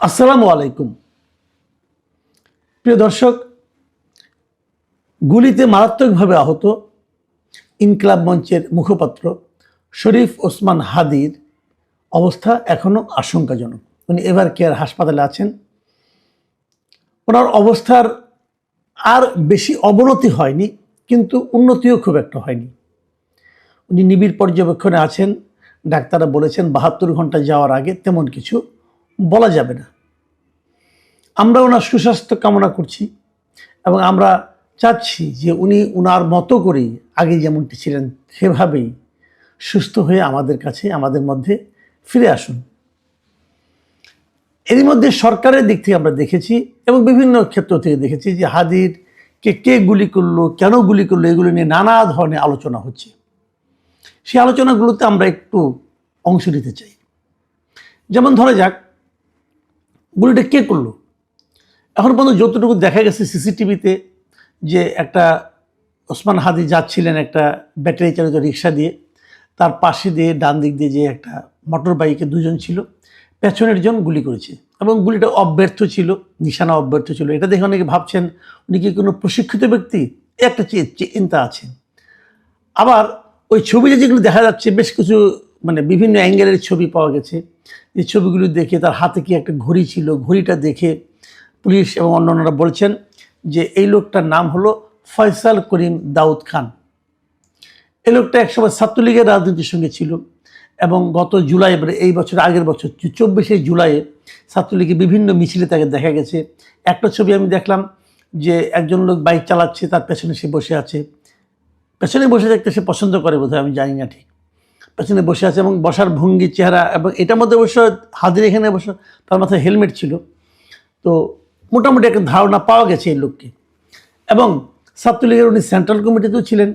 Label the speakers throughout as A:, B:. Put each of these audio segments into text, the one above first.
A: আসসালামু আলাইকুম। প্রিয় দর্শক, গুলিতে মারাত্মকভাবে আহত ইনকিলাব মঞ্চের মুখপাত্র শরীফ ওসমান হাদির অবস্থা এখনও আশঙ্কাজনক। উনি এভার কেয়ার হাসপাতালে আছেন। ওনার অবস্থার আর বেশি অবনতি হয়নি, কিন্তু উন্নতিও খুব একটা হয়নি। উনি নিবিড় পর্যবেক্ষণে আছেন। ডাক্তাররা বলেছেন 72 ঘন্টা যাওয়ার আগে তেমন কিছু বলা যাবে না। আমরা ওনার সুস্বাস্থ্য কামনা করছি এবং আমরা চাচ্ছি যে উনি ওনার মতো করেই আগে যেমনটি ছিলেন সেভাবেই সুস্থ হয়ে আমাদের কাছে, আমাদের মধ্যে ফিরে আসুন। এরই মধ্যে সরকারের দিক থেকে আমরা দেখেছি এবং বিভিন্ন ক্ষেত্র থেকে দেখেছি যে হাদিরকে কে গুলি করলো, কেন গুলি করলো, এগুলো নিয়ে নানা ধরনের আলোচনা হচ্ছে। সেই আলোচনাগুলোতে আমরা একটু অংশ নিতে চাই। যেমন ধরা যাক, গুলিটা কে করলো। এখন পর্যন্ত যতটুকু দেখা গেছে সিসিটিভিতে, যে একটা ওসমান হাদি যাচ্ছিলেন একটা ব্যাটারি চালিত রিক্সা দিয়ে, তার পাশে দিয়ে ডান দিক দিয়ে যে একটা মোটর বাইকে দুজন ছিল, পেছনের জন গুলি করেছে এবং গুলিটা অব্যর্থ ছিল, নিশানা অব্যর্থ ছিল। এটা দেখে অনেকে ভাবছেন উনি কি কোনো প্রশিক্ষিত ব্যক্তি, একটা চিন্তা আছে। আবার ওই ছবিতে যেগুলো দেখা যাচ্ছে বেশ কিছু বিভিন্ন অ্যাঙ্গেলের ছবি পাওয়া গেছে। যে ছবিগুলো দেখে তার হাতে কি একটা ঘড়ি ছিল, ঘড়িটা দেখে পুলিশ এবং অন্যান্যরা বলছেন যে এই লোকটার নাম হলো ফয়সাল করিম দাউদ খান। এই লোকটা একসময় ছাত্রলীগের রাজনীতির সঙ্গে ছিল এবং গত জুলাই, এই বছর আগের বছর 24শে জুলাইয়ে ছাত্রলীগের বিভিন্ন মিছিলে তাকে দেখা গেছে। একটা ছবি আমি দেখলাম যে একজন লোক বাইক চালাচ্ছে, তার পেছনে সে বসে আছে। পেছনে বসে থাকতে সে পছন্দ করে বোধহয়, আমি জানি না ঠিক। পেছনে বসে আছে এবং বসার ভঙ্গি, চেহারা, এবং এটার মধ্যে অবশ্য হাদির এখানে অবশ্য তার মাথায় হেলমেট ছিল। তো মোটামুটি একটা ধারণা পাওয়া গেছে এই লোককে। এবং ছাত্রলীগের উনি সেন্ট্রাল কমিটিতেও ছিলেন।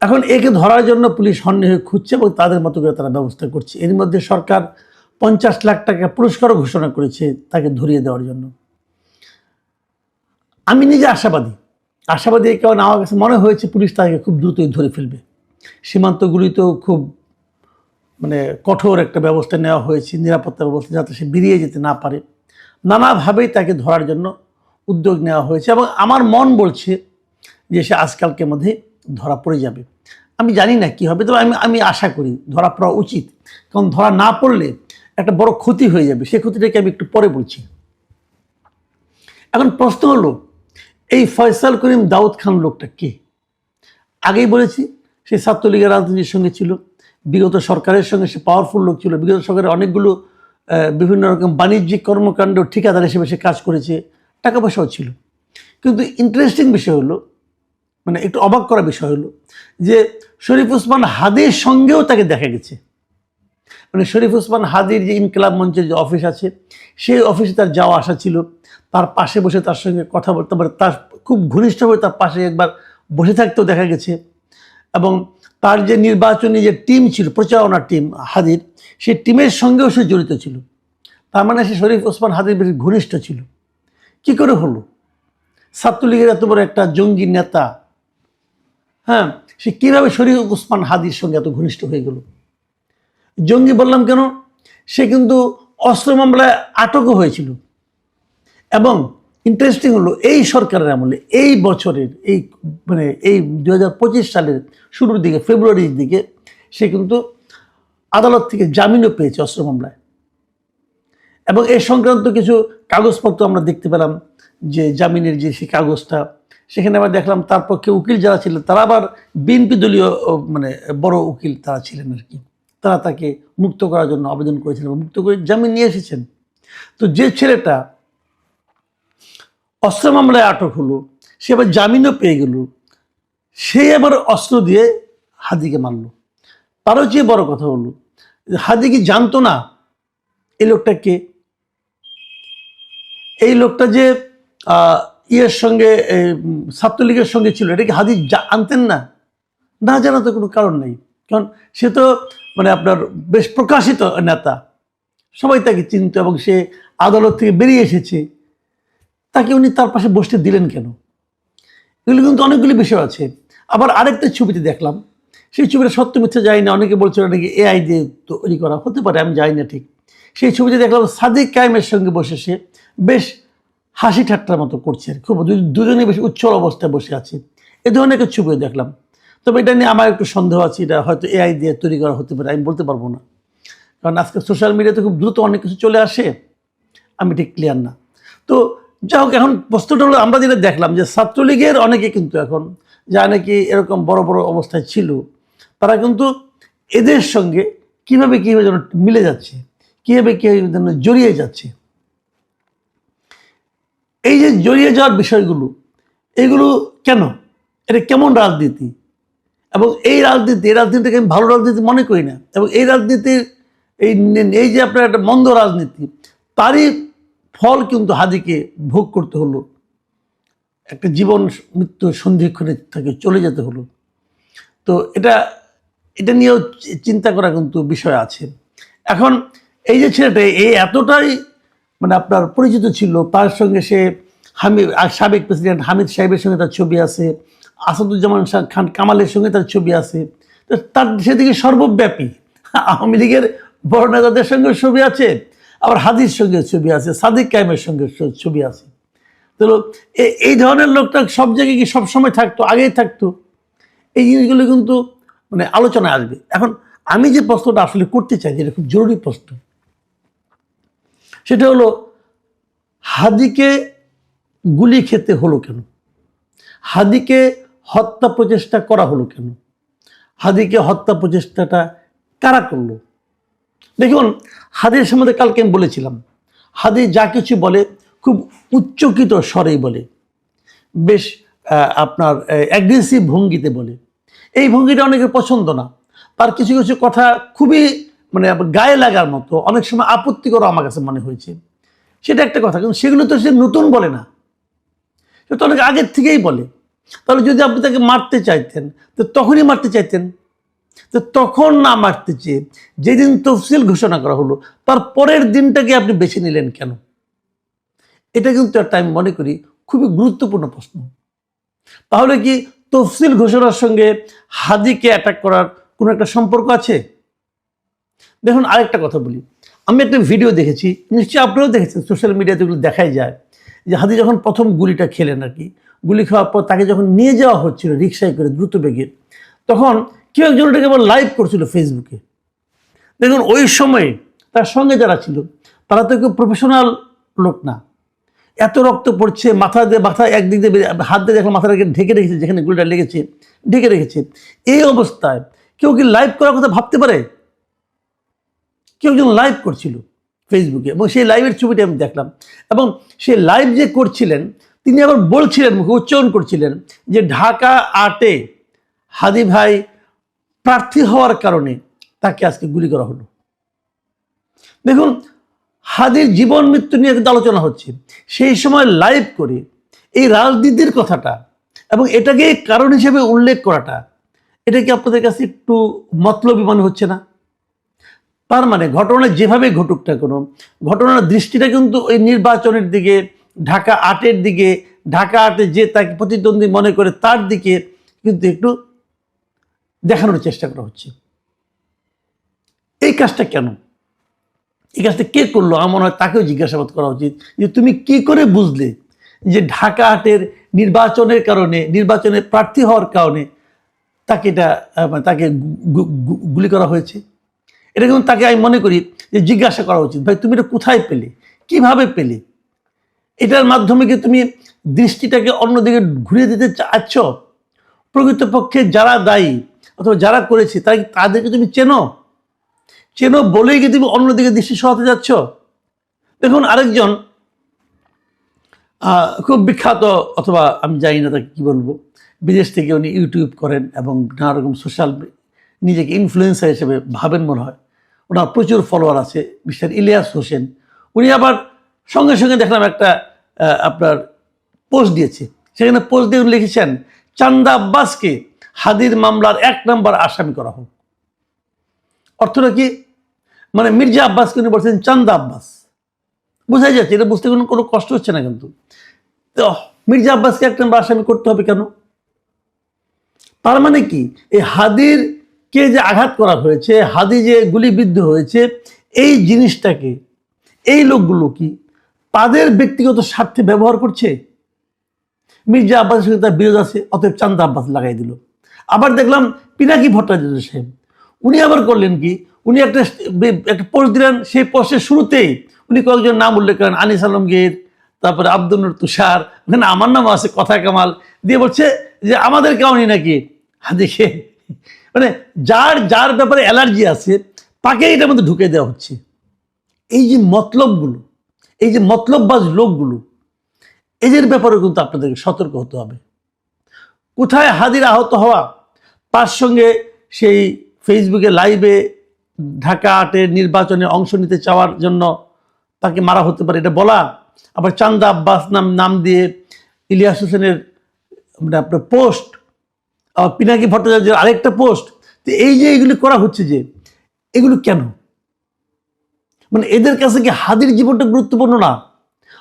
A: এখন একে ধরার জন্য পুলিশ হন্যে হয়ে খুঁজছে এবং তাদের মতো করে তারা ব্যবস্থা করছে। এর মধ্যে সরকার 50 লাখ টাকা পুরস্কারও ঘোষণা করেছে তাকে ধরিয়ে দেওয়ার জন্য। আমি নিজে আশাবাদী কারণ আমার কাছে মনে হয়েছে পুলিশ তাকে খুব দ্রুতই ধরে ফেলবে। সীমান্তগুলিতেও খুব কঠোর একটা ব্যবস্থা নেওয়া হয়েছে, নিরাপত্তা ব্যবস্থা, যাতে সে বেরিয়ে যেতে না পারে। নানাভাবেই তাকে ধরার জন্য উদ্যোগ নেওয়া হয়েছে এবং আমার মন বলছে যে সে আজকালকের মধ্যে ধরা পড়ে যাবে। আমি জানি না কি হবে, তবে আমি আশা করি ধরা পড়া উচিত, কারণ ধরা না পড়লে একটা বড় ক্ষতি হয়ে যাবে। সেই ক্ষতিটাকে আমি একটু পরে বলছি। এখন প্রশ্ন হলো, এই ফয়সাল করিম দাউদ খান লোকটা কে? আগেই বলেছি সে ছাত্রলীগের রাজনীতির সঙ্গে ছিল, বিগত সরকারের সঙ্গে সে পাওয়ারফুল লোক ছিল। বিগত সরকারের অনেকগুলো বিভিন্ন রকম বাণিজ্যিক কর্মকাণ্ড ঠিকাদার হিসেবে সে কাজ করেছে, টাকা পয়সাও ছিল। কিন্তু ইন্টারেস্টিং বিষয় হলো, একটু অবাক করা বিষয় হলো যে শরীফ ওসমান হাদির সঙ্গেও তাকে দেখা গেছে। শরীফ ওসমান হাদির যে ইনকিলাব মঞ্চের যে অফিস আছে, সেই অফিসে তার যাওয়া আসা ছিল। তার পাশে বসে তার সঙ্গে কথা বলতে পারে, তার খুব ঘনিষ্ঠভাবে তার পাশে একবার বসে থাকতেও দেখা গেছে। এবং তার যে নির্বাচনী যে টিম ছিল, প্রচারণা টিম হাদির, সেই টিমের সঙ্গেও সে জড়িত ছিল। তার মানে সে শরীফ ওসমান হাদির বেশি ঘনিষ্ঠ ছিল। কি করে হলো? ছাত্রলীগের এত বড় একটা জঙ্গি নেতা, হ্যাঁ, সে কিভাবে শরীফ ওসমান হাদির সঙ্গে এত ঘনিষ্ঠ হয়ে গেল? জঙ্গি বললাম কেন? সে কিন্তু অস্ত্র মামলায় আটকও হয়েছিল। এবং ইন্টারেস্টিং হলো, এই সরকারের আমলে, এই বছরের এই 2025 সালের শুরুর দিকে, ফেব্রুয়ারির দিকে, সে কিন্তু আদালত থেকে জামিনও পেয়েছে অস্ত্র মামলায়। এবং এই সংক্রান্ত কিছু কাগজপত্র আমরা দেখতে পেলাম, যে জামিনের যে সেই কাগজটা, সেখানে আবার দেখলাম তার পক্ষে উকিল যারা ছিলেন তারা আবার বিএনপি দলীয় বড় উকিল তারা ছিলেন আর কি। তারা তাকে মুক্ত করার জন্য আবেদন করেছিলেন এবং মুক্ত করে জামিন নিয়ে এসেছেন। তো যে ছেলেটা অস্ত্র মামলায় আটক হলো, সে আবার জামিনও পেয়ে গেল, সে আবার অস্ত্র দিয়ে হাদিকে মারল। তারও চেয়ে বড় কথা হলো, হাদি কি জানতো না এই লোকটা কে? এই লোকটা যে ইয়ের সঙ্গে, ছাত্রলীগের সঙ্গে ছিল, এটা কি হাদি আনতেন না? না জানা তো কোনো কারণ নেই, কারণ সে তো আপনার বেশ প্রকাশিত নেতা, সবাই তাকে চিনত এবং সে আদালত থেকে বেরিয়ে এসেছে। তাকে উনি তার পাশে বসতে দিলেন কেন? এগুলো কিন্তু অনেকগুলি বিষয় আছে। আবার আরেকটা ছবিতে দেখলাম, সেই ছবিটা সত্য মিথ্যা জানি না, অনেকে বলছিল নাকি এআই দিয়ে তৈরি করা হতে পারে, আমি জানি না ঠিক। সেই ছবিতে দেখলাম সাদিক কায়েমের সঙ্গে বসে সে বেশ হাসি ঠাট্টার মতো করছে, খুব দুজনেই বেশ উচ্ছল অবস্থায় বসে আছে। এ ধরনের একটা ছবিও দেখলাম। তবে এটা নিয়ে আমার একটু সন্দেহ আছে, এটা হয়তো এআই দিয়ে তৈরি করা হতে পারে, আমি বলতে পারবো না, কারণ আজকে সোশ্যাল মিডিয়াতে খুব দ্রুত অনেক কিছু চলে আসে, আমি ঠিক ক্লিয়ার না। তো যাই হোক, এখন প্রশ্নটা হলো, আমরা যেটা দেখলাম যে ছাত্রলীগের অনেকে কিন্তু এখন যা নাকি এরকম বড় বড় অবস্থায় ছিল, তারা কিন্তু এদের সঙ্গে কীভাবে যেন মিলে যাচ্ছে, কীভাবে যেন জড়িয়ে যাচ্ছে। এই যে জড়িয়ে যাওয়ার বিষয়গুলো, এগুলো কেন, এটা কেমন রাজনীতি, এবং এই রাজনীতিটাকে আমি ভালো রাজনীতি মনে করি না, এবং এই রাজনীতির এই যে আপনার একটা মন্দ রাজনীতি, তারই ফল কিন্তু হাদিকে ভোগ করতে হলো, একটা জীবন মৃত্যু সন্ধিক্ষণে তাকে চলে যেতে হলো। তো এটা নিয়েও চিন্তা করা কিন্তু বিষয় আছে। এখন এই যে ছেলেটা এতটাই মানে আপনার পরিচিত ছিল, তার সঙ্গে সে সাবেক প্রেসিডেন্ট হামিদ সাহেবের সঙ্গে তার ছবি আছে, আসাদুজ্জামান খান কামালের সঙ্গে তার ছবি আছে, তো তার সেদিকে সর্বব্যাপী আওয়ামী লীগের বড় নেতাদের সঙ্গে ছবি আছে, আবার হাদির সঙ্গে ছবি আছে, সাদিক কায়েমের সঙ্গে ছবি আছে। তো এই ধরনের লোকটা সব জায়গায় কি সবসময় থাকতো, আগেই থাকতো, এই জিনিসগুলো কিন্তু মানে আলোচনায় আসবে। এখন আমি যে প্রশ্নটা আসলে করতে চাই, যেটা খুব জরুরি প্রশ্ন, সেটা হলো হাদিকে গুলি খেতে হলো কেন, হাদিকে হত্যা প্রচেষ্টা করা হলো কেন, হাদিকে হত্যা প্রচেষ্টাটা কারা করলো? দেখুন, হাদির সম্বন্ধে কালকে আমি বলেছিলাম, হাদি যা কিছু বলে খুব উচ্চকিত স্বরেই বলে, বেশ আপনার অ্যাগ্রেসিভ ভঙ্গিতে বলে। এই ভঙ্গিটা অনেকের পছন্দ না, তার কিছু কিছু কথা খুবই মানে গায়ে লাগার মতো, অনেক সময় আপত্তিকর আমার কাছে মনে হয়েছে, সেটা একটা কথা। কিন্তু সেগুলো তো সে নতুন বলে না, সে তো অনেক আগের থেকেই বলে। তাহলে যদি আপনি তাকে মারতে চাইতেন, তো তখনই মারতে চাইতেন, তো তখন না মারতে চেয়ে যেদিন তফসিল ঘোষণা করা হলো তার পরের দিনটাকে আপনি বেছে নিলেন কেন? এটা কিন্তু একটা আমি মনে করি খুবই গুরুত্বপূর্ণ প্রশ্ন। তাহলে কি তফসিল ঘোষণার সঙ্গে হাদিকে অ্যাটাক করার কোনো একটা সম্পর্ক আছে? দেখুন, আরেকটা কথা বলি, আমি একটা ভিডিও দেখেছি, নিশ্চয়ই আপনারাও দেখেছেন, সোশ্যাল মিডিয়াতে এগুলো দেখাই যায়, যে হাদি যখন প্রথম গুলিটা খেলেন আর কি, গুলি খাওয়ার পর তাকে যখন নিয়ে যাওয়া হচ্ছিল রিক্সায় করে দ্রুত বেগে, তখন কেউ একজন এটাকে আবার লাইভ করছিল ফেসবুকে। দেখুন, ওই সময়ে তার সঙ্গে যারা ছিল তারা তো কেউ প্রফেশনাল লোক না, এত রক্ত পড়ছে, মাথা একদিক দিয়ে হাত দিয়ে দেখলাম মাথাটাকে ঢেকে রেখেছে, যেখানে গুলিটা লেগেছে ঢেকে রেখেছে। এই অবস্থায় কেউ কি লাইভ করার কথা ভাবতে পারে? কেউ একজন লাইভ করছিল ফেসবুকে, এবং সেই লাইভের ছবিটা আমি দেখলাম, এবং সেই লাইভ যে করছিলেন তিনি আবার বলছিলেন, মুখে উচ্চারণ করছিলেন যে ঢাকা ৮-এ হাদি ভাই প্রার্থী হওয়ার কারণে তাকে আজকে গুলি করা হলো। দেখুন, হাদির জীবন মৃত্যু নিয়ে কিন্তু আলোচনা হচ্ছে, সেই সময় লাইভ করে এই রাজনীতির কথাটা এবং এটাকে কারণ হিসেবে উল্লেখ করাটা, এটা কি আপনাদের কাছে একটু মতলবী মনে হচ্ছে না? তার মানে ঘটনা যেভাবে ঘটুক না কোনো, ঘটনার দৃষ্টিটা কিন্তু ওই নির্বাচনের দিকে, ঢাকা ৮-এর দিকে, ঢাকা ৮-এ যে তাকে প্রতিদ্বন্দ্বী মনে করে তার দিকে কিন্তু একটু দেখানোর চেষ্টা করা হচ্ছে। এই কাজটা কেন, এই কাজটা কে করলো? আমার মনে হয় তাকেও জিজ্ঞাসাবাদ করা উচিত যে তুমি কি করে বুঝলে যে ঢাকা ৮-এর নির্বাচনের কারণে, নির্বাচনে প্রার্থী হওয়ার কারণে তাকে গুলি করা হয়েছে। এটা কিন্তু তাকে আমি মনে করি যে জিজ্ঞাসা করা উচিত, ভাই তুমি এটা কোথায় পেলে, কিভাবে পেলে? এটার মাধ্যমে কি তুমি দৃষ্টিটাকে অন্যদিকে ঘুরিয়ে দিতে চাচ্ছ? প্রকৃতপক্ষে যারা দায়ী অথবা যারা করেছে তাদেরকে তুমি চেনো বলেই কি তুমি অন্যদিকে দৃষ্টি সরাতে যাচ্ছ? দেখুন, আরেকজন খুব বিখ্যাত, অথবা আমি জানি না তাকে কি বলবো, বিদেশ থেকে উনি ইউটিউব করেন এবং নানা রকম সোশ্যাল, নিজেকে ইনফ্লুয়েন্সার হিসেবে ভাবেন মনে হয়, ওনার প্রচুর ফলোয়ার আছে, মিস্টার ইলিয়াস হোসেন। উনি আবার সঙ্গে সঙ্গে দেখলাম একটা আপনার পোস্ট দিয়েছে, সেখানে পোস্ট দিয়ে উনি লিখেছেন চান্দা আব্বাসকে হাদির মামলার ১ নম্বর আসামি করা হোক। অর্থটা কি? মানে মির্জা আব্বাসকে উনি বলছেন চান্দা আব্বাস, বোঝাই যাচ্ছে, এটা বুঝতে কোনো কষ্ট হচ্ছে না। কিন্তু তো মির্জা আব্বাসকে ১ নম্বর আসামি করতে হবে কেন? তার মানে কি এই হাদির কে যে আঘাত করা হয়েছে, হাদি যে গুলিবিদ্ধ হয়েছে, এই জিনিসটাকে এই লোকগুলো কি তাদের ব্যক্তিগত স্বার্থে ব্যবহার করছে? মির্জা আব্বাসের সঙ্গে তার বিরোধ আছে, অতএব চান্দা আব্বাস লাগাই দিল। আবার দেখলাম পিনাকি ভট্টাচার্য সাহেব, উনি আবার করলেন কি, উনি একটা পোস্ট দিলেন, সেই পোস্টের শুরুতেই উনি কয়েকজন নাম উল্লেখ করেন, আনিস আলমগীর, তারপরে আব্দুল নূর তুষার, ওখানে আমার নাম আছে, কথা কামাল, দিয়ে বলছে যে আমাদের কাউনি নাকি দেখে, মানে যার যার ব্যাপারে অ্যালার্জি আছে তাকে এটার মধ্যে ঢুকে দেওয়া হচ্ছে। এই যে মতলবগুলো, এই যে মতলববাজ লোকগুলো, এদের ব্যাপারে কিন্তু আপনাদেরকে সতর্ক হতে হবে। কোথায় হাদির আহত হওয়া, তার সঙ্গে সেই ফেসবুকে লাইভে ঢাকা 8-এর নির্বাচনে অংশ নিতে চাওয়ার জন্য তাকে মারা হতে পারে এটা বলা, আবার চান্দা আব্বাস নাম দিয়ে ইলিয়াস হোসেনের মানে আপনার পোস্ট, আবার পিনাকি ভট্টাচার্যের আরেকটা পোস্ট, তো এই যে এগুলি করা হচ্ছে, যে এগুলো কেন? মানে এদের কাছে কি হাদির জীবনটা গুরুত্বপূর্ণ না,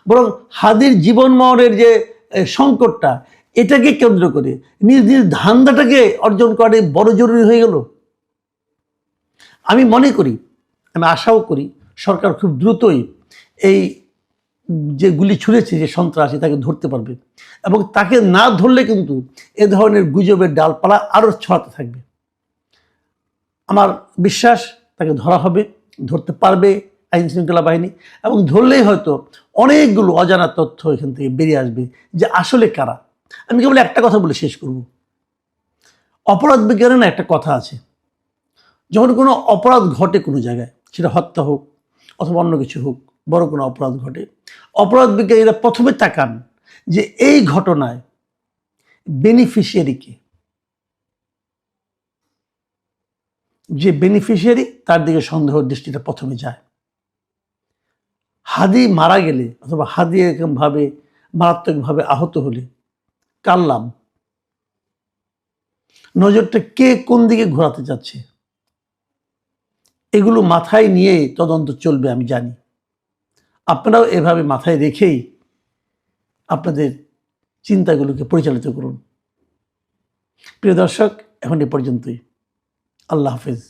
A: বরং হাদির জীবন মরণের যে সংকটটা, এটাকে কেন্দ্র করে নিজ নিজ ধান্দাটাকে অর্জন করে বড় জরুরি হয়ে গেল। আমি মনে করি, আমি আশাও করি সরকার খুব দ্রুতই এই যে গুলি ছুঁড়েছে যে সন্ত্রাসী, তাকে ধরতে পারবে, এবং তাকে না ধরলে কিন্তু এ ধরনের গুজবের ডালপালা আরও ছড়াতে থাকবে। আমার বিশ্বাস তাকে ধরা হবে, ধরতে পারবে আইন শৃঙ্খলা বাহিনী, এবং ধরলেই হয়তো অনেকগুলো অজানা তথ্য এখান থেকে বেরিয়ে আসবে যে আসলে কারা। আমি কেবল একটা কথা বলে শেষ করব। অপরাধ বিজ্ঞানে না একটা কথা আছে, যখন কোনো অপরাধ ঘটে কোনো জায়গায়, সেটা হত্যা হোক অথবা অন্য কিছু হোক, বড় কোনো অপরাধ ঘটে, অপরাধ বিজ্ঞানীরা প্রথমে তাকান যে এই ঘটনায় বেনিফিশিয়ারিকে, যে বেনিফিশিয়ারি তার দিকে সন্দেহ দৃষ্টিটা প্রথমে যায়। হাদি মারা গেলে অথবা হাদি এরকমভাবে মারাত্মকভাবে আহত হলে কার লাভ? নজরটা কে কোন দিকে ঘোরাতে চাচ্ছে, এগুলো মাথায় নিয়ে তদন্ত চলবে আমি জানি। আপনারাও এভাবে মাথায় রেখেই আপনাদের চিন্তাগুলোকে পরিচালিত করুন। প্রিয় দর্শক, এখন এ পর্যন্তই। আল্লাহ হাফেজ।